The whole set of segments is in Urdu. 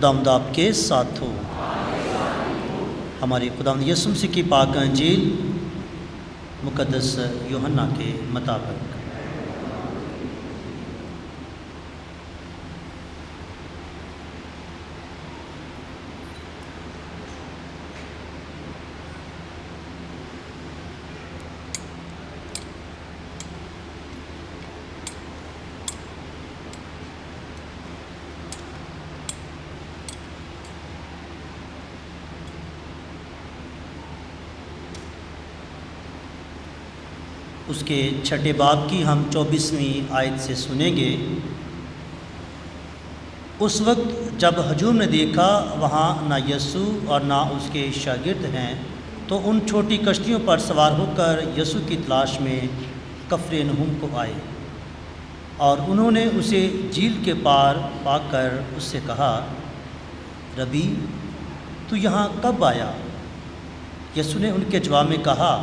خداوند آپ کے ساتھ ہو۔ ہماری خداوند یسوع مسیح کی پاک انجیل مقدس یوحنا کے مطابق۔ اس کے چھٹے باب کی ہم 24ویں آیت سے سنیں گے۔ اس وقت جب ہجوم نے دیکھا وہاں نہ یسوع اور نہ اس کے شاگرد ہیں، تو ان چھوٹی کشتیوں پر سوار ہو کر یسوع کی تلاش میں کفرنہوم کو آئے، اور انہوں نے اسے جھیل کے پار پا کر اس سے کہا، ربی تو یہاں کب آیا؟ یسوع نے ان کے جواب میں کہا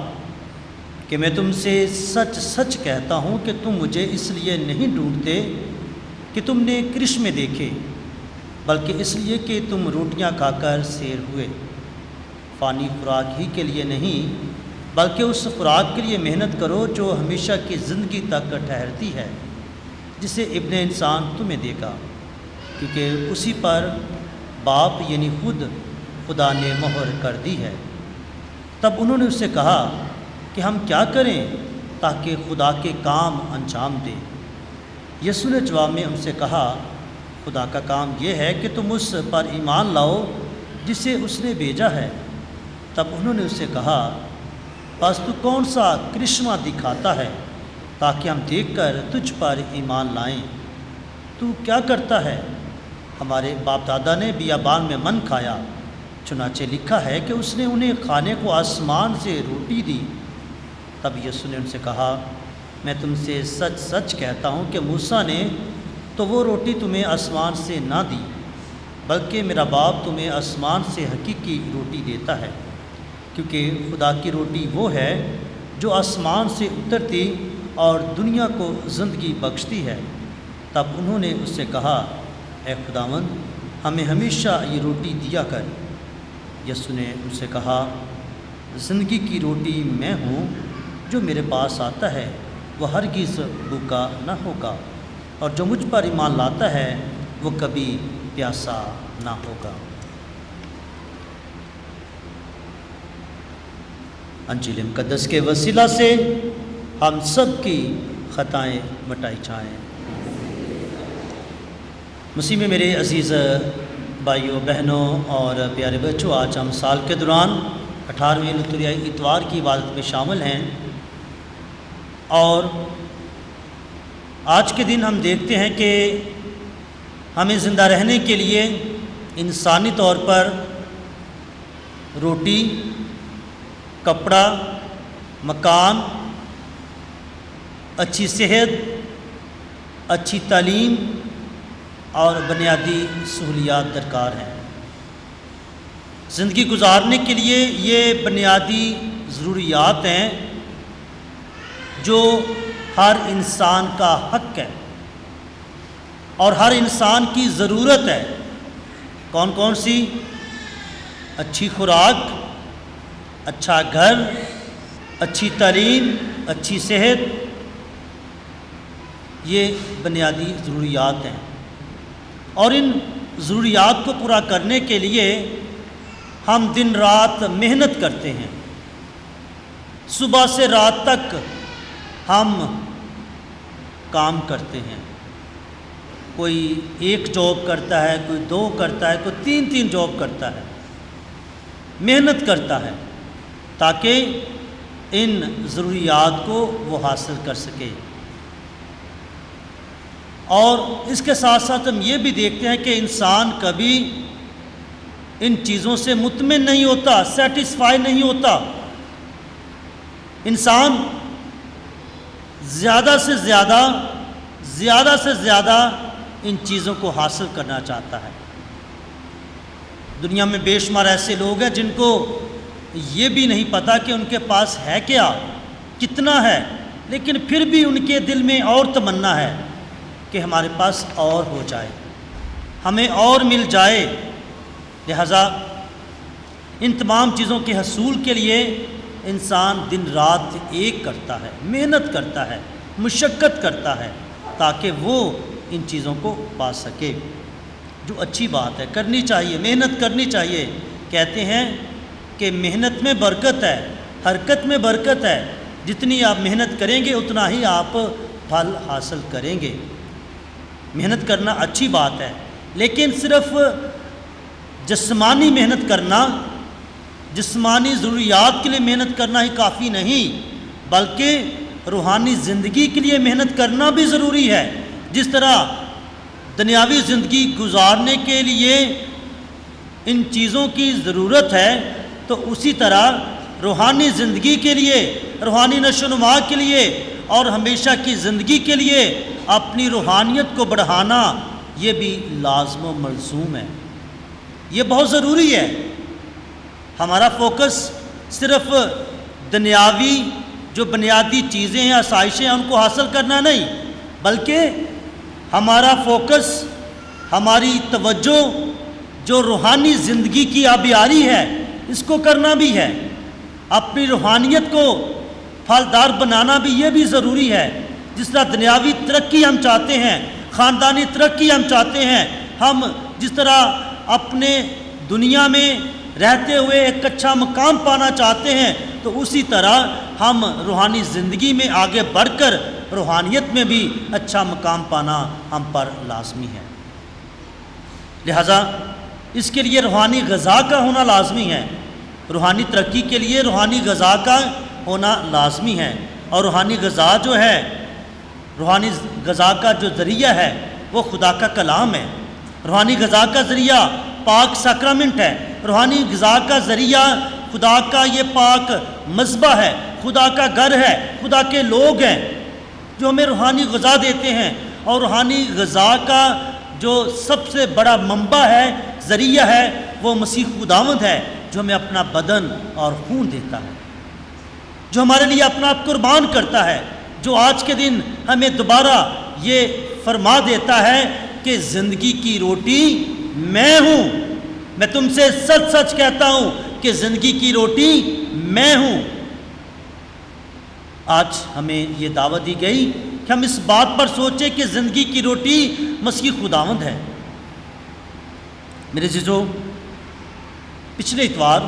کہ میں تم سے سچ سچ کہتا ہوں کہ تم مجھے اس لیے نہیں ڈھونڈتے کہ تم نے کرشمے دیکھے، بلکہ اس لیے کہ تم روٹیاں کھا کر سیر ہوئے۔ فانی خوراک ہی کے لیے نہیں، بلکہ اس خوراک کے لیے محنت کرو جو ہمیشہ کی زندگی تک ٹھہرتی ہے، جسے ابن انسان تمہیں دے گا، کیونکہ اسی پر باپ یعنی خدا نے مہر کر دی ہے۔ تب انہوں نے اس سے کہا کہ ہم کیا کریں تاکہ خدا کے کام انجام دیں؟ یسوع نے جواب میں ان سے کہا، خدا کا کام یہ ہے کہ تم اس پر ایمان لاؤ جسے اس نے بھیجا ہے۔ تب انہوں نے اس سے کہا، بس تو کون سا کرشمہ دکھاتا ہے تاکہ ہم دیکھ کر تجھ پر ایمان لائیں؟ تو کیا کرتا ہے؟ ہمارے باپ دادا نے بیابان میں من کھایا، چنانچہ لکھا ہے کہ اس نے انہیں کھانے کو آسمان سے روٹی دی۔ تب یسوع نے ان سے کہا، میں تم سے سچ سچ کہتا ہوں کہ موسیٰ نے تو وہ روٹی تمہیں آسمان سے نہ دی، بلکہ میرا باپ تمہیں آسمان سے حقیقی روٹی دیتا ہے، کیونکہ خدا کی روٹی وہ ہے جو آسمان سے اترتی اور دنیا کو زندگی بخشتی ہے۔ تب انہوں نے اس سے کہا، اے خداوند ہمیں ہمیشہ یہ روٹی دیا کر۔ یسوع نے ان سے کہا، زندگی کی روٹی میں ہوں، جو میرے پاس آتا ہے وہ ہرگز بھوکا نہ ہوگا، اور جو مجھ پر ایمان لاتا ہے وہ کبھی پیاسا نہ ہوگا۔ انجیل مقدس کے وسیلہ سے ہم سب کی خطائیں مٹائی جائیں۔ مسیح میں میرے عزیز بھائیوں بہنوں اور پیارے بچوں، آج ہم سال کے دوران 18ویں لتوریائی اتوار کی عبادت میں شامل ہیں، اور آج کے دن ہم دیکھتے ہیں کہ ہمیں زندہ رہنے کے لیے انسانی طور پر روٹی، کپڑا، مکان، اچھی صحت، اچھی تعلیم اور بنیادی سہولیات درکار ہیں۔ زندگی گزارنے کے لیے یہ بنیادی ضروریات ہیں جو ہر انسان کا حق ہے اور ہر انسان کی ضرورت ہے۔ کون کون سی؟ اچھی خوراک، اچھا گھر، اچھی تعلیم، اچھی صحت، یہ بنیادی ضروریات ہیں، اور ان ضروریات کو پورا کرنے کے لیے ہم دن رات محنت کرتے ہیں۔ صبح سے رات تک ہم کام کرتے ہیں، کوئی ایک جاب کرتا ہے، کوئی 2 کرتا ہے، کوئی 3 جاب کرتا ہے، محنت کرتا ہے تاکہ ان ضروریات کو وہ حاصل کر سکے۔ اور اس کے ساتھ ساتھ ہم یہ بھی دیکھتے ہیں کہ انسان کبھی ان چیزوں سے مطمئن نہیں ہوتا، سیٹسفائی نہیں ہوتا۔ انسان زیادہ سے زیادہ ان چیزوں کو حاصل کرنا چاہتا ہے۔ دنیا میں بے شمار ایسے لوگ ہیں جن کو یہ بھی نہیں پتہ کہ ان کے پاس ہے کیا، کتنا ہے، لیکن پھر بھی ان کے دل میں اور تمنا ہے کہ ہمارے پاس اور ہو جائے، ہمیں اور مل جائے، لہٰذا ان تمام چیزوں کے حصول کے لیے انسان دن رات ایک کرتا ہے، محنت کرتا ہے، مشقت کرتا ہے تاکہ وہ ان چیزوں کو پا سکے، جو اچھی بات ہے، کرنی چاہیے، محنت کرنی چاہیے۔ کہتے ہیں کہ محنت میں برکت ہے، حرکت میں برکت ہے، جتنی آپ محنت کریں گے اتنا ہی آپ پھل حاصل کریں گے۔ محنت کرنا اچھی بات ہے، لیکن صرف جسمانی محنت کرنا، جسمانی ضروریات کے لیے محنت کرنا ہی کافی نہیں، بلکہ روحانی زندگی کے لیے محنت کرنا بھی ضروری ہے۔ جس طرح دنیاوی زندگی گزارنے کے لیے ان چیزوں کی ضرورت ہے، تو اسی طرح روحانی زندگی کے لیے، روحانی نشو و نما کے لیے اور ہمیشہ کی زندگی کے لیے اپنی روحانیت کو بڑھانا یہ بھی لازم و ملزوم ہے، یہ بہت ضروری ہے۔ ہمارا فوکس صرف دنیاوی جو بنیادی چیزیں ہیں، آسائشیں ہیں، ان کو حاصل کرنا نہیں، بلکہ ہمارا فوکس، ہماری توجہ جو روحانی زندگی کی آبیاری ہے اس کو کرنا بھی ہے۔ اپنی روحانیت کو پھلدار بنانا بھی یہ بھی ضروری ہے۔ جس طرح دنیاوی ترقی ہم چاہتے ہیں، خاندانی ترقی ہم چاہتے ہیں، ہم جس طرح اپنے دنیا میں رہتے ہوئے ایک اچھا مقام پانا چاہتے ہیں، تو اسی طرح ہم روحانی زندگی میں آگے بڑھ کر روحانیت میں بھی اچھا مقام پانا ہم پر لازمی ہے۔ لہذا اس کے لیے روحانی غذا کا ہونا لازمی ہے، روحانی ترقی کے لیے روحانی غذا کا ہونا لازمی ہے۔ اور روحانی غذا جو ہے، روحانی غذا کا جو ذریعہ ہے وہ خدا کا کلام ہے۔ روحانی غذا کا ذریعہ پاک سیکرامنٹ ہے، روحانی غذا کا ذریعہ خدا کا یہ پاک مذبح ہے، خدا کا گھر ہے، خدا کے لوگ ہیں جو ہمیں روحانی غذا دیتے ہیں۔ اور روحانی غذا کا جو سب سے بڑا منبع ہے، ذریعہ ہے، وہ مسیح خداوند ہے، جو ہمیں اپنا بدن اور خون دیتا ہے، جو ہمارے لیے اپنا آپ قربان کرتا ہے، جو آج کے دن ہمیں دوبارہ یہ فرما دیتا ہے کہ زندگی کی روٹی میں ہوں۔ میں تم سے سچ سچ کہتا ہوں کہ زندگی کی روٹی میں ہوں۔ آج ہمیں یہ دعوت دی گئی کہ ہم اس بات پر سوچیں کہ زندگی کی روٹی مسیح خداوند ہے۔ میرے عزیزو، پچھلے اتوار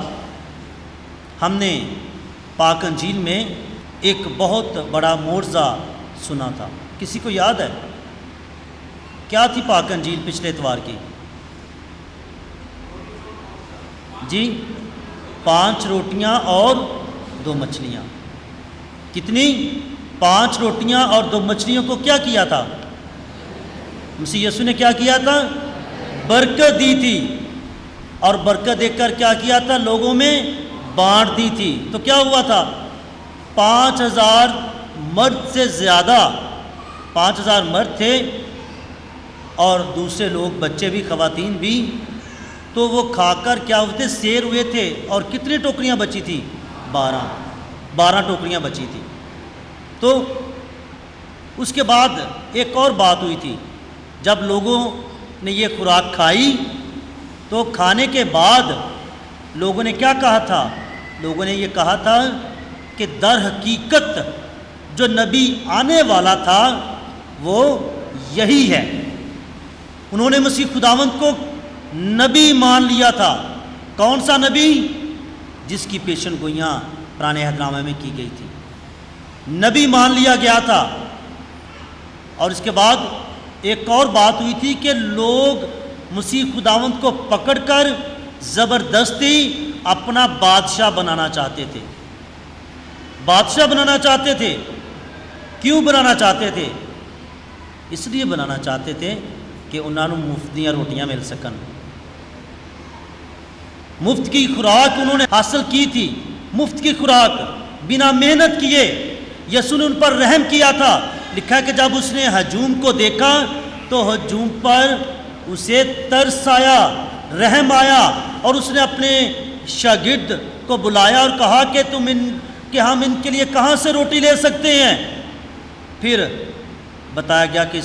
ہم نے پاک انجیل میں ایک بہت بڑا معجزہ سنا تھا۔ کسی کو یاد ہے کیا تھی پاک انجیل پچھلے اتوار کی؟ جی، 5 روٹیاں اور 2 مچھلیاں۔ کتنی؟ 5 روٹیاں اور 2 مچھلیوں کو کیا کیا تھا؟ مسیح یسوع نے کیا کیا تھا؟ برکت دی تھی، اور برکت دے کر کیا کیا تھا؟ لوگوں میں بانٹ دی تھی۔ تو کیا ہوا تھا؟ 5000 مرد سے زیادہ، 5000 مرد تھے اور دوسرے لوگ، بچے بھی، خواتین بھی، تو وہ کھا کر کیا ہوتے؟ سیر ہوئے تھے۔ اور کتنی ٹوکریاں بچی تھی؟ 12 ٹوکریاں بچی تھی۔ تو اس کے بعد ایک اور بات ہوئی تھی، جب لوگوں نے یہ خوراک کھائی تو کھانے کے بعد لوگوں نے کیا کہا تھا؟ لوگوں نے یہ کہا تھا کہ در حقیقت جو نبی آنے والا تھا وہ یہی ہے۔ انہوں نے مسیح خداوند کو نبی مان لیا تھا۔ کون سا نبی؟ جس کی پیشن گوئیاں پرانے عہد نامے میں کی گئی تھی، نبی مان لیا گیا تھا۔ اور اس کے بعد ایک اور بات ہوئی تھی کہ لوگ مسیح خداوند کو پکڑ کر زبردستی اپنا بادشاہ بنانا چاہتے تھے۔ بادشاہ بنانا چاہتے تھے۔ کیوں بنانا چاہتے تھے؟ اس لیے بنانا چاہتے تھے کہ انہوں نے مفت دیاں روٹیاں مل سکن۔ مفت کی خوراک انہوں نے حاصل کی تھی، مفت کی خوراک بنا محنت کیے۔ یسوع نے ان پر رحم کیا تھا۔ لکھا ہے کہ جب اس نے ہجوم کو دیکھا تو ہجوم پر اسے ترس آیا، رحم آیا، اور اس نے اپنے شاگرد کو بلایا اور کہا کہ ہم ان کے لیے کہاں سے روٹی لے سکتے ہیں؟ پھر بتایا گیا کہ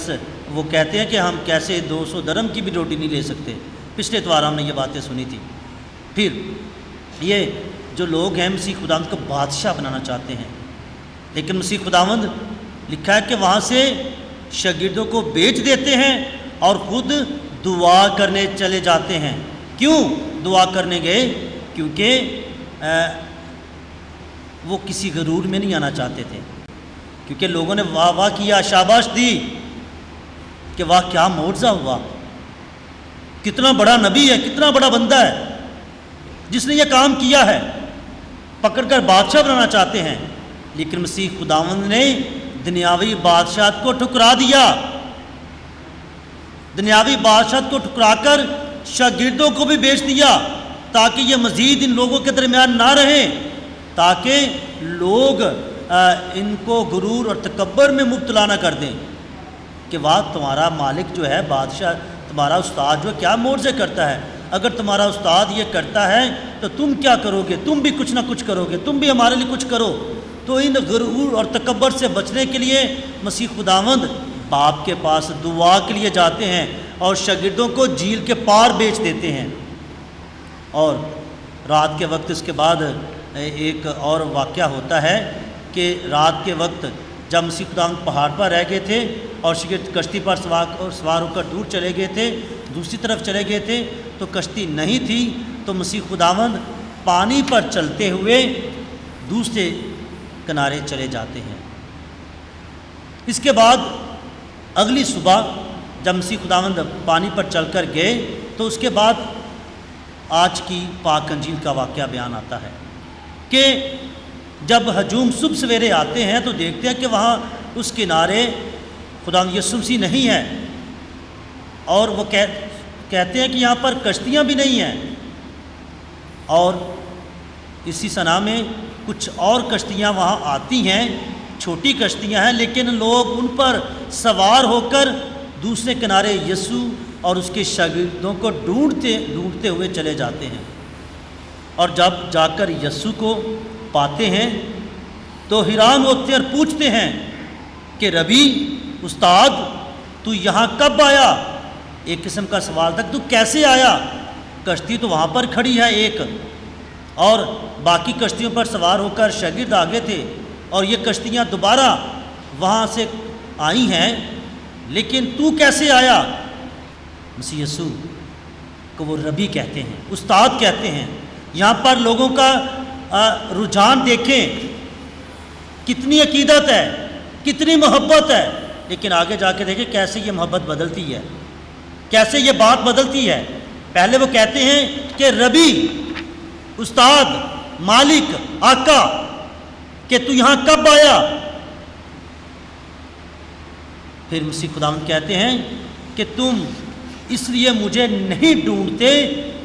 وہ کہتے ہیں کہ ہم کیسے 200 درہم کی بھی روٹی نہیں لے سکتے۔ پچھلے اتوار ہم نے یہ باتیں سنی تھی۔ پھر یہ جو لوگ ہیں مسیح خداوند کو بادشاہ بنانا چاہتے ہیں، لیکن مسیح خداوند لکھا ہے کہ وہاں سے شاگردوں کو بیچ دیتے ہیں اور خود دعا کرنے چلے جاتے ہیں۔ کیوں دعا کرنے گئے؟ کیونکہ وہ کسی غرور میں نہیں آنا چاہتے تھے، کیونکہ لوگوں نے واہ واہ کیا، شاباش دی کہ واہ کیا معجزہ ہوا، کتنا بڑا نبی ہے، کتنا بڑا بندہ ہے جس نے یہ کام کیا ہے، پکڑ کر بادشاہ بنانا چاہتے ہیں۔ لیکن مسیح خداوند نے دنیاوی بادشاہت کو ٹھکرا دیا، دنیاوی بادشاہت کو ٹھکرا کر شاگردوں کو بھی بیچ دیا، تاکہ یہ مزید ان لوگوں کے درمیان نہ رہیں، تاکہ لوگ ان کو غرور اور تکبر میں مبتلا نہ کر دیں کہ واہ تمہارا مالک جو ہے، بادشاہ تمہارا استاد جو کیا معجزے کرتا ہے، اگر تمہارا استاد یہ کرتا ہے تو تم کیا کرو گے؟ تم بھی کچھ نہ کچھ کرو گے، تم بھی ہمارے لیے کچھ کرو۔ تو ان غرور اور تکبر سے بچنے کے لیے مسیح خداوند باپ کے پاس دعا کے لیے جاتے ہیں اور شاگردوں کو جھیل کے پار بیچ دیتے ہیں۔ اور رات کے وقت اس کے بعد ایک اور واقعہ ہوتا ہے کہ رات کے وقت جب مسیح خداوند پہاڑ پر رہ گئے تھے اور شاگرد کشتی پر سوار ہو کر دور چلے گئے تھے، دوسری طرف چلے گئے تھے، تو کشتی نہیں تھی، تو مسیح خداوند پانی پر چلتے ہوئے دوسرے کنارے چلے جاتے ہیں۔ اس کے بعد اگلی صبح جب مسیح خداوند پانی پر چل کر گئے تو اس کے بعد آج کی پاک انجیل کا واقعہ بیان آتا ہے کہ جب ہجوم صبح سویرے آتے ہیں تو دیکھتے ہیں کہ وہاں اس کنارے خداوند یسوع مسیح نہیں ہے، اور وہ کہتے ہیں کہ یہاں پر کشتیاں بھی نہیں ہیں، اور اسی سنا میں کچھ اور کشتیاں وہاں آتی ہیں، چھوٹی کشتیاں ہیں، لیکن لوگ ان پر سوار ہو کر دوسرے کنارے یسوع اور اس کے شاگردوں کو ڈھونڈتے ہوئے چلے جاتے ہیں، اور جب جا کر یسوع کو پاتے ہیں تو حیران ہوتے ہیں اور پوچھتے ہیں کہ ربی، استاد، تو یہاں کب آیا؟ ایک قسم کا سوال تک، تو کیسے آیا؟ کشتی تو وہاں پر کھڑی ہے ایک، اور باقی کشتیوں پر سوار ہو کر شاگرد آگے تھے، اور یہ کشتیاں دوبارہ وہاں سے آئی ہیں، لیکن تو کیسے آیا؟ مسیح یسوع کو وہ ربی کہتے ہیں، استاد کہتے ہیں۔ یہاں پر لوگوں کا رجحان دیکھیں، کتنی عقیدت ہے، کتنی محبت ہے، لیکن آگے جا کے دیکھیں کیسے یہ محبت بدلتی ہے، کیسے یہ بات بدلتی ہے۔ پہلے وہ کہتے ہیں کہ ربی، استاد، مالک، آقا، کہ تو یہاں کب آیا؟ پھر مسیح خداوند کہتے ہیں کہ تم اس لیے مجھے نہیں ڈھونڈتے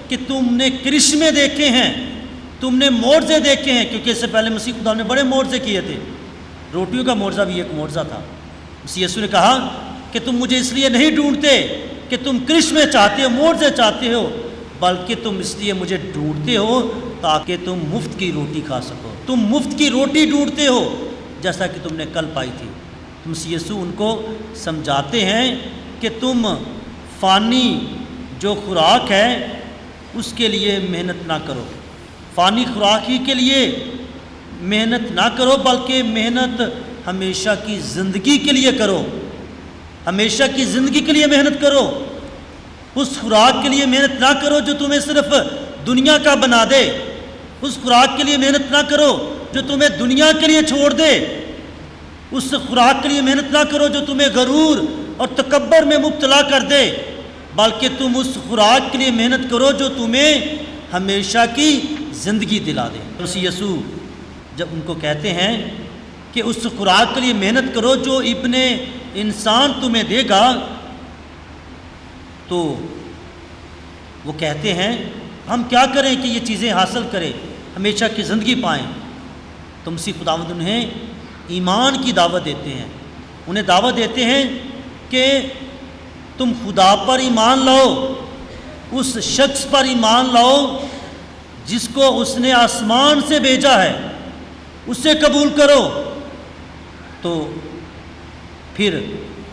کہ تم نے کرشمے دیکھے ہیں، تم نے معجزے دیکھے ہیں، کیونکہ اس سے پہلے مسیح خداوند نے بڑے معجزے کیے تھے، روٹیوں کا معجزہ بھی ایک معجزہ تھا۔ مسیح یسوع نے کہا کہ تم مجھے اس لیے نہیں ڈھونڈتے کہ تم کرشمے چاہتے ہو، معجزے چاہتے ہو، بلکہ تم اس لیے مجھے ڈھونڈتے ہو تاکہ تم مفت کی روٹی کھا سکو، تم مفت کی روٹی ڈھونڈتے ہو جیسا کہ تم نے کل پائی تھی۔ تو مسیح یسوع ان کو سمجھاتے ہیں کہ تم فانی جو خوراک ہے اس کے لیے محنت نہ کرو، فانی خوراک ہی کے لیے محنت نہ کرو، بلکہ محنت ہمیشہ کی زندگی کے لیے کرو، ہمیشہ کی زندگی کے لیے محنت کرو۔ اس خوراک کے لیے محنت نہ کرو جو تمہیں صرف دنیا کا بنا دے، اس خوراک کے لیے محنت نہ کرو جو تمہیں دنیا کے لیے چھوڑ دے، اس خوراک کے لیے محنت نہ کرو جو تمہیں غرور اور تکبر میں مبتلا کر دے، بلکہ تم اس خوراک کے لیے محنت کرو جو تمہیں ہمیشہ کی زندگی دلا دے۔ مسیح یسوع جب ان کو کہتے ہیں کہ اس خوراک کے لیے محنت کرو جو ابن انسان تمہیں دے گا، تو وہ کہتے ہیں ہم کیا کریں کہ یہ چیزیں حاصل کریں، ہمیشہ کی زندگی پائیں؟ تو مسیح خداوند انہیں ایمان کی دعوت دیتے ہیں، انہیں دعوت دیتے ہیں کہ تم خدا پر ایمان لاؤ، اس شخص پر ایمان لاؤ جس کو اس نے آسمان سے بھیجا ہے، اسے قبول کرو۔ تو پھر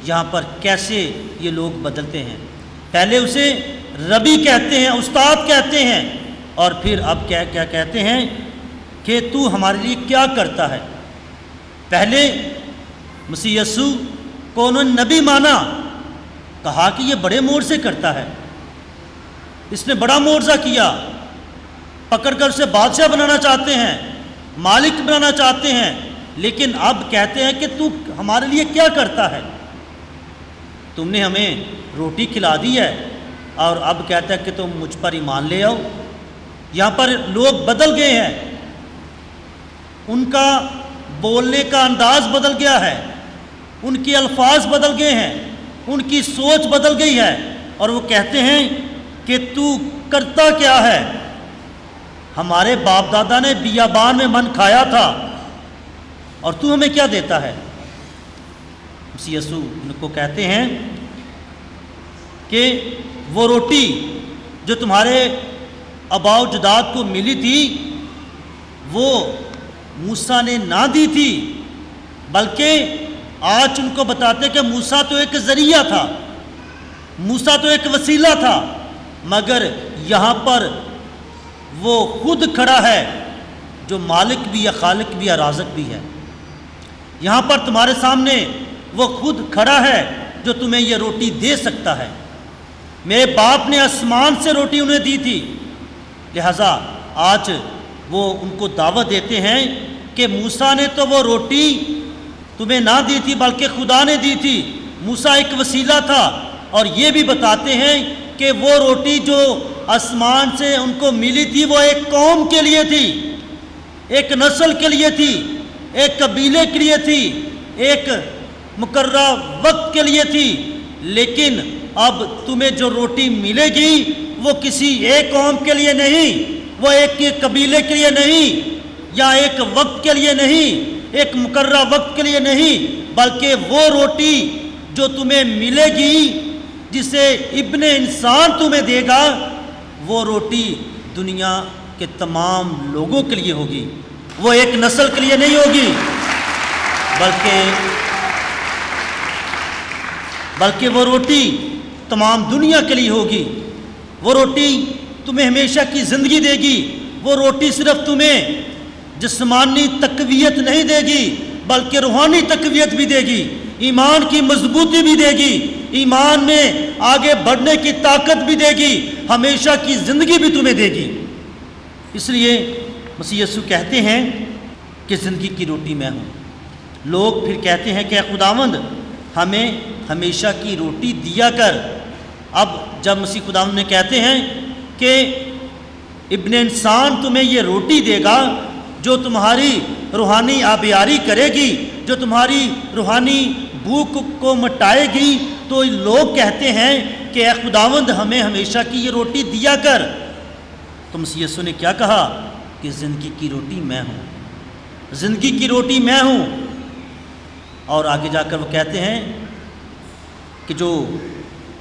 یہاں پر کیسے یہ لوگ بدلتے ہیں؟ پہلے اسے ربی کہتے ہیں، استاد کہتے ہیں، اور پھر اب کیا کہتے ہیں کہ تو ہمارے لیے کیا کرتا ہے۔ پہلے مسیح یسوع کو انہوں نے نبی مانا، کہا کہ یہ بڑے معجزے کرتا ہے، اس نے بڑا معجزہ کیا، پکڑ کر اسے بادشاہ بنانا چاہتے ہیں، مالک بنانا چاہتے ہیں، لیکن اب کہتے ہیں کہ تو ہمارے لیے کیا کرتا ہے؟ تم نے ہمیں روٹی کھلا دی ہے اور اب کہتا ہے کہ تم مجھ پر ایمان لے آؤ۔ یہاں پر لوگ بدل گئے ہیں، ان کا بولنے کا انداز بدل گیا ہے، ان کے الفاظ بدل گئے ہیں، ان کی سوچ بدل گئی ہے، اور وہ کہتے ہیں کہ تو کرتا کیا ہے؟ ہمارے باپ دادا نے بیابان میں من کھایا تھا اور تو ہمیں کیا دیتا ہے؟ مسیح یسوع ان کو کہتے ہیں کہ وہ روٹی جو تمہارے آباء و اجداد کو ملی تھی وہ موسیٰ نے نہ دی تھی، بلکہ آج ان کو بتاتے کہ موسیٰ تو ایک ذریعہ تھا، موسیٰ تو ایک وسیلہ تھا، مگر یہاں پر وہ خود کھڑا ہے جو مالک بھی ہے، خالق بھی ہے، رازق بھی ہے۔ یہاں پر تمہارے سامنے وہ خود کھڑا ہے جو تمہیں یہ روٹی دے سکتا ہے۔ میرے باپ نے آسمان سے روٹی انہیں دی تھی، لہٰذا آج وہ ان کو دعوت دیتے ہیں کہ موسیٰ نے تو وہ روٹی تمہیں نہ دی تھی بلکہ خدا نے دی تھی، موسیٰ ایک وسیلہ تھا، اور یہ بھی بتاتے ہیں کہ وہ روٹی جو آسمان سے ان کو ملی تھی وہ ایک قوم کے لیے تھی، ایک نسل کے لیے تھی، ایک قبیلے کے لیے تھی، ایک مقررہ وقت کے لیے تھی، لیکن اب تمہیں جو روٹی ملے گی وہ کسی ایک قوم کے لیے نہیں، وہ ایک قبیلے کے لیے نہیں، یا ایک وقت کے لیے نہیں، ایک مقررہ وقت کے لیے نہیں، بلکہ وہ روٹی جو تمہیں ملے گی جسے ابن انسان تمہیں دے گا، وہ روٹی دنیا کے تمام لوگوں کے لیے ہوگی، وہ ایک نسل کے لیے نہیں ہوگی، بلکہ وہ روٹی تمام دنیا کے لیے ہوگی۔ وہ روٹی تمہیں ہمیشہ کی زندگی دے گی، وہ روٹی صرف تمہیں جسمانی تقویت نہیں دے گی بلکہ روحانی تقویت بھی دے گی، ایمان کی مضبوطی بھی دے گی، ایمان میں آگے بڑھنے کی طاقت بھی دے گی، ہمیشہ کی زندگی بھی تمہیں دے گی۔ اس لیے مسیح یسوع کہتے ہیں کہ زندگی کی روٹی میں ہوں۔ لوگ پھر کہتے ہیں کہ اے خداوند ہمیں ہمیشہ کی روٹی دیا کر۔ اب جب مسیح خداوند نے کہتے ہیں کہ ابن انسان تمہیں یہ روٹی دے گا جو تمہاری روحانی آبیاری کرے گی، جو تمہاری روحانی بھوک کو مٹائے گی، تو لوگ کہتے ہیں کہ اے خداوند ہمیں ہمیشہ کی یہ روٹی دیا کر۔ تو مسیح یسوع نے کیا کہا کہ زندگی کی روٹی میں ہوں، زندگی کی روٹی میں ہوں۔ اور آگے جا کر وہ کہتے ہیں کہ جو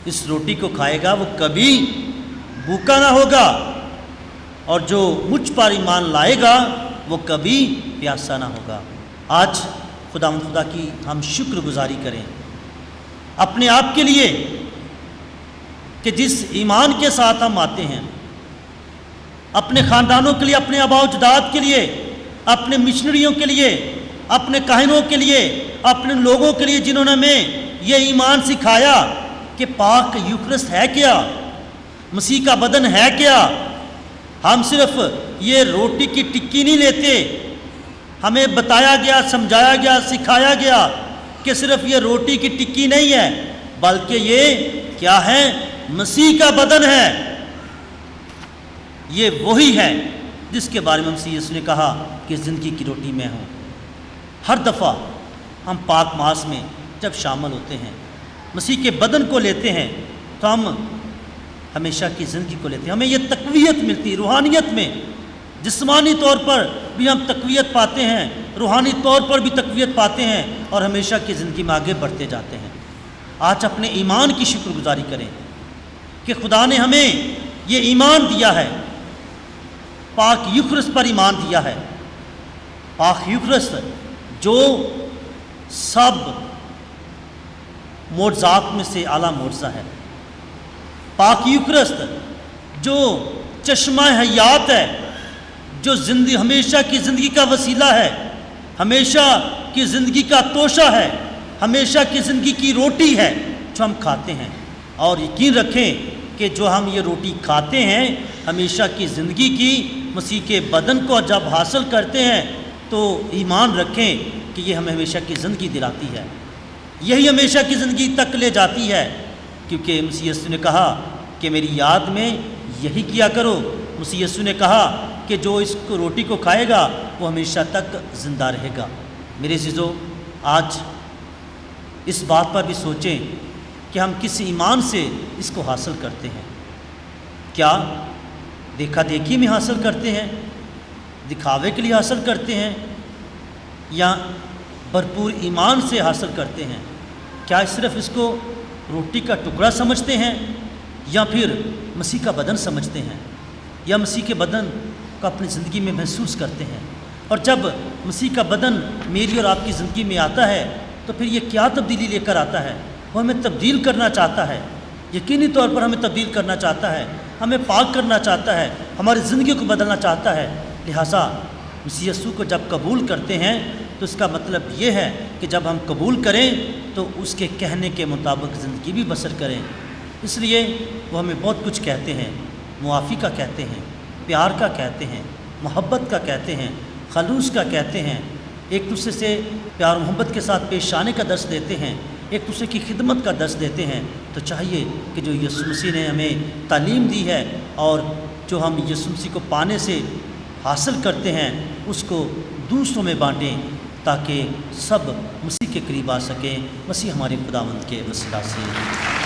اس روٹی کو کھائے گا وہ کبھی بھوکا نہ ہوگا، اور جو مجھ پر ایمان لائے گا وہ کبھی پیاسا نہ ہوگا۔ آج خدا کی ہم شکر گزاری کریں اپنے آپ کے لیے کہ جس ایمان کے ساتھ ہم آتے ہیں، اپنے خاندانوں کے لیے، اپنے آباء و اجداد کے لیے، اپنے مشنریوں کے لیے، اپنے کاہنوں کے لیے، اپنے لوگوں کے لیے جنہوں نے ہمیں یہ ایمان سکھایا کہ پاک یوکرس ہے کیا، مسیح کا بدن ہے کیا۔ ہم صرف یہ روٹی کی ٹکی نہیں لیتے، ہمیں بتایا گیا، سمجھایا گیا، سکھایا گیا کہ صرف یہ روٹی کی ٹکی نہیں ہے بلکہ یہ کیا ہے؟ مسیح کا بدن ہے۔ یہ وہی ہے جس کے بارے میں مسیح یسوع نے کہا کہ زندگی کی روٹی میں ہوں۔ ہر دفعہ ہم پاک ماس میں جب شامل ہوتے ہیں، مسیح کے بدن کو لیتے ہیں، تو ہم ہمیشہ کی زندگی کو لیتے ہیں، ہمیں یہ تقویت ملتی ہے روحانیت میں، جسمانی طور پر بھی ہم تقویت پاتے ہیں، روحانی طور پر بھی تقویت پاتے ہیں، اور ہمیشہ کی زندگی میں آگے بڑھتے جاتے ہیں۔ آج اپنے ایمان کی شکر گزاری کریں کہ خدا نے ہمیں یہ ایمان دیا ہے، پاک یوکرس پر ایمان دیا ہے۔ پاک یوکرس جو سب معجزات میں سے اعلیٰ معجزہ ہے۔ پاک یوکرست جو چشمہ حیات ہے، جو ہمیشہ کی زندگی کا وسیلہ ہے، ہمیشہ کی زندگی کا توشہ ہے، ہمیشہ کی زندگی کی روٹی ہے جو ہم کھاتے ہیں۔ اور یقین رکھیں کہ جو ہم یہ روٹی کھاتے ہیں ہمیشہ کی زندگی کی، مسیح کے بدن کو جب حاصل کرتے ہیں تو ایمان رکھیں کہ یہ ہمیں ہمیشہ کی زندگی دلاتی ہے، یہی ہمیشہ کی زندگی تک لے جاتی ہے، کیونکہ مسیح یسوع نے کہا کہ میری یاد میں یہی کیا کرو۔ مسیح یسوع نے کہا کہ جو اس کو روٹی کو کھائے گا وہ ہمیشہ تک زندہ رہے گا۔ میرے عزیزو، آج اس بات پر بھی سوچیں کہ ہم کس ایمان سے اس کو حاصل کرتے ہیں۔ کیا دیکھا دیکھی میں حاصل کرتے ہیں، دکھاوے کے لیے حاصل کرتے ہیں، یا بھرپور ایمان سے حاصل کرتے ہیں؟ کیا صرف اس کو روٹی کا ٹکڑا سمجھتے ہیں، یا پھر مسیح کا بدن سمجھتے ہیں، یا مسیح کے بدن کو اپنی زندگی میں محسوس کرتے ہیں؟ اور جب مسیح کا بدن میری اور آپ کی زندگی میں آتا ہے تو پھر یہ کیا تبدیلی لے کر آتا ہے؟ وہ ہمیں تبدیل کرنا چاہتا ہے، یقینی طور پر ہمیں تبدیل کرنا چاہتا ہے، ہمیں پاک کرنا چاہتا ہے، ہماری زندگی کو بدلنا چاہتا ہے۔ لہٰذا مسیح یسوع کو جب قبول کرتے ہیں تو اس کا مطلب یہ ہے کہ جب ہم قبول کریں تو اس کے کہنے کے مطابق زندگی بھی بسر کریں۔ اس لیے وہ ہمیں بہت کچھ کہتے ہیں، معافی کا کہتے ہیں، پیار کا کہتے ہیں، محبت کا کہتے ہیں، خلوص کا کہتے ہیں، ایک دوسرے سے پیار و محبت کے ساتھ پیش آنے کا درس دیتے ہیں، ایک دوسرے کی خدمت کا درس دیتے ہیں۔ تو چاہیے کہ جو یسوع مسیح نے ہمیں تعلیم دی ہے اور جو ہم یسوع مسیح کو پانے سے حاصل کرتے ہیں اس کو دوسروں میں بانٹیں تاکہ سب مسیح کے قریب آ سکیں، مسیح ہمارے خداوند کے وسیلہ سے۔